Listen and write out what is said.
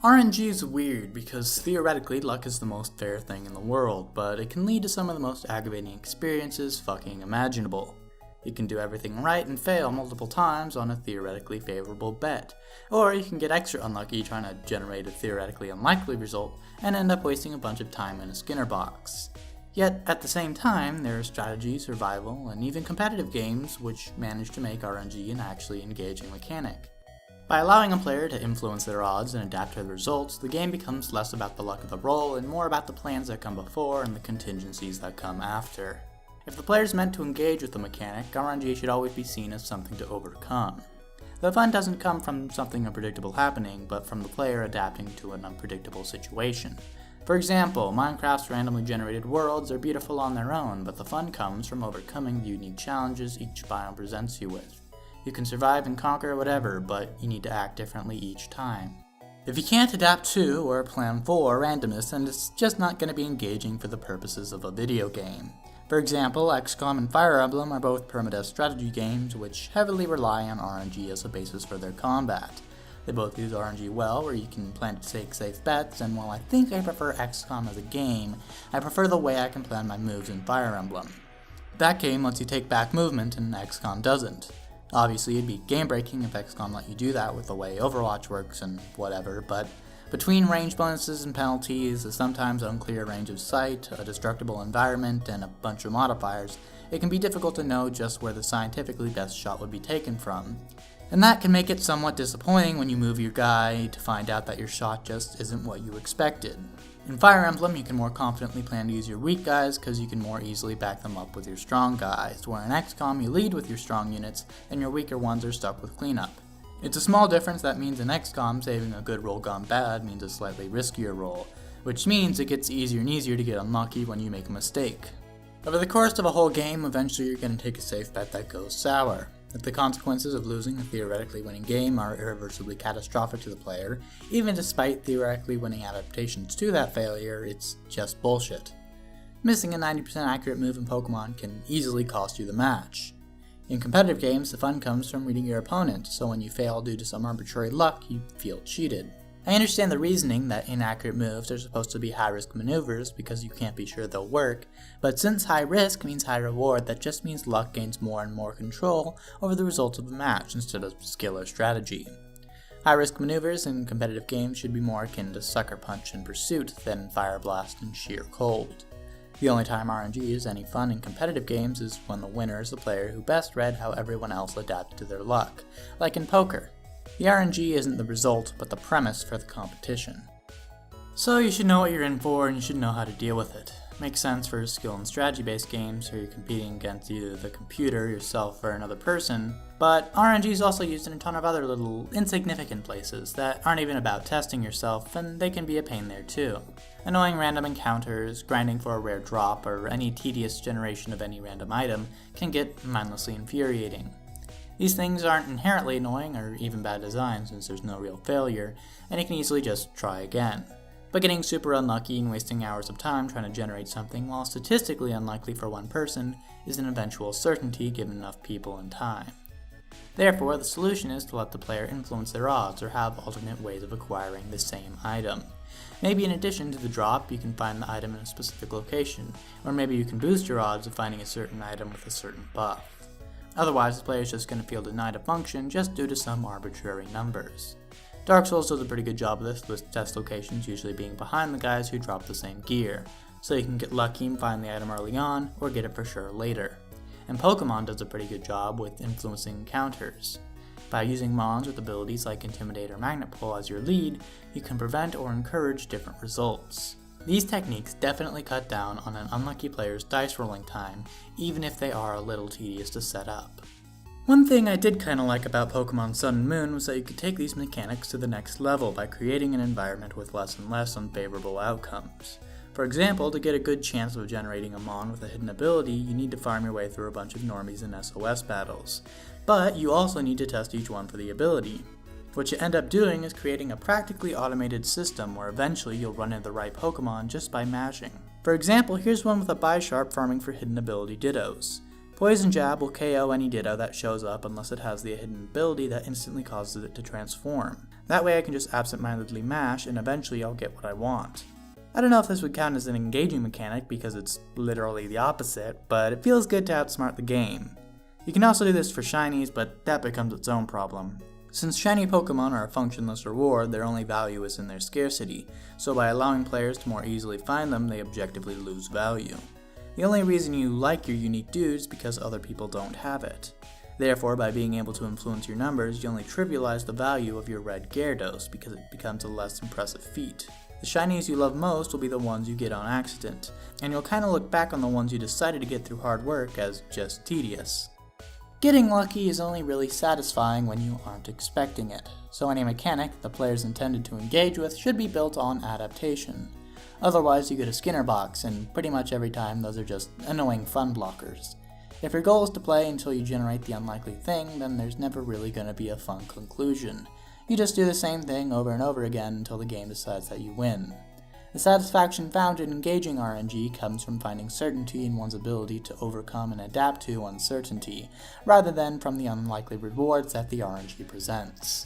RNG is weird because theoretically luck is the most fair thing in the world, but it can lead to some of the most aggravating experiences fucking imaginable. You can do everything right and fail multiple times on a theoretically favorable bet, or you can get extra unlucky trying to generate a theoretically unlikely result and end up wasting a bunch of time in a Skinner box. Yet, at the same time, there are strategy, survival, and even competitive games which manage to make RNG an actually engaging mechanic. By allowing a player to influence their odds and adapt to the results, the game becomes less about the luck of the roll and more about the plans that come before and the contingencies that come after. If the player is meant to engage with the mechanic, RNG should always be seen as something to overcome. The fun doesn't come from something unpredictable happening, but from the player adapting to an unpredictable situation. For example, Minecraft's randomly generated worlds are beautiful on their own, but the fun comes from overcoming the unique challenges each biome presents you with. You can survive and conquer whatever, but you need to act differently each time. If you can't adapt to or plan for randomness, then it's just not going to be engaging for the purposes of a video game. For example, XCOM and Fire Emblem are both permadeath strategy games which heavily rely on RNG as a basis for their combat. They both use RNG well, where you can plan to take safe bets, and while I think I prefer XCOM as a game, I prefer the way I can plan my moves in Fire Emblem. That game lets you take back movement, and XCOM doesn't. Obviously, it'd be game-breaking if XCOM let you do that with the way Overwatch works and whatever, but between range bonuses and penalties, a sometimes unclear range of sight, a destructible environment, and a bunch of modifiers, it can be difficult to know just where the scientifically best shot would be taken from. And that can make it somewhat disappointing when you move your guy to find out that your shot just isn't what you expected. In Fire Emblem, you can more confidently plan to use your weak guys because you can more easily back them up with your strong guys, where in XCOM you lead with your strong units and your weaker ones are stuck with cleanup. It's a small difference that means in XCOM saving a good roll gone bad means a slightly riskier roll, which means it gets easier and easier to get unlucky when you make a mistake. Over the course of a whole game, eventually you're going to take a safe bet that goes sour. If the consequences of losing a theoretically winning game are irreversibly catastrophic to the player, even despite theoretically winning adaptations to that failure, it's just bullshit. Missing a 90% accurate move in Pokemon can easily cost you the match. In competitive games, the fun comes from reading your opponent, so when you fail due to some arbitrary luck, you feel cheated. I understand the reasoning that inaccurate moves are supposed to be high-risk maneuvers because you can't be sure they'll work, but since high risk means high reward, that just means luck gains more and more control over the results of the match instead of skill or strategy. High-risk maneuvers in competitive games should be more akin to Sucker Punch and Pursuit than Fire Blast and Sheer Cold. The only time RNG is any fun in competitive games is when the winner is the player who best read how everyone else adapted to their luck, like in poker. The RNG isn't the result, but the premise for the competition. So you should know what you're in for, and you should know how to deal with it. Makes sense for skill and strategy-based games where you're competing against either the computer, yourself, or another person, but RNG is also used in a ton of other little insignificant places that aren't even about testing yourself, and they can be a pain there too. Annoying random encounters, grinding for a rare drop, or any tedious generation of any random item can get mindlessly infuriating. These things aren't inherently annoying or even bad design since there's no real failure, and you can easily just try again. But getting super unlucky and wasting hours of time trying to generate something, while statistically unlikely for one person, is an eventual certainty given enough people and time. Therefore, the solution is to let the player influence their odds or have alternate ways of acquiring the same item. Maybe in addition to the drop, you can find the item in a specific location, or maybe you can boost your odds of finding a certain item with a certain buff. Otherwise, the player is just going to feel denied a function just due to some arbitrary numbers. Dark Souls does a pretty good job of this, with test locations usually being behind the guys who drop the same gear, so you can get lucky and find the item early on, or get it for sure later. And Pokemon does a pretty good job with influencing encounters. By using Mons with abilities like Intimidate or Magnet Pull as your lead, you can prevent or encourage different results. These techniques definitely cut down on an unlucky player's dice rolling time, even if they are a little tedious to set up. One thing I did kinda like about Pokemon Sun and Moon was that you could take these mechanics to the next level by creating an environment with less and less unfavorable outcomes. For example, to get a good chance of generating a Mon with a hidden ability, you need to farm your way through a bunch of normies in SOS battles. But you also need to test each one for the ability. What you end up doing is creating a practically automated system where eventually you'll run into the right Pokemon just by mashing. For example, here's one with a Bisharp farming for hidden ability Dittos. Poison Jab will KO any Ditto that shows up unless it has the hidden ability that instantly causes it to transform. That way I can just absentmindedly mash and eventually I'll get what I want. I don't know if this would count as an engaging mechanic because it's literally the opposite, but it feels good to outsmart the game. You can also do this for shinies, but that becomes its own problem. Since shiny Pokemon are a functionless reward, their only value is in their scarcity, so by allowing players to more easily find them, they objectively lose value. The only reason you like your unique dude is because other people don't have it. Therefore, by being able to influence your numbers, you only trivialize the value of your red Gyarados because it becomes a less impressive feat. The shinies you love most will be the ones you get on accident, and you'll kinda look back on the ones you decided to get through hard work as just tedious. Getting lucky is only really satisfying when you aren't expecting it, so any mechanic the player's intended to engage with should be built on adaptation. Otherwise you get a Skinner box, and pretty much every time those are just annoying fun blockers. If your goal is to play until you generate the unlikely thing, then there's never really going to be a fun conclusion. You just do the same thing over and over again until the game decides that you win. The satisfaction found in engaging RNG comes from finding certainty in one's ability to overcome and adapt to uncertainty, rather than from the unlikely rewards that the RNG presents.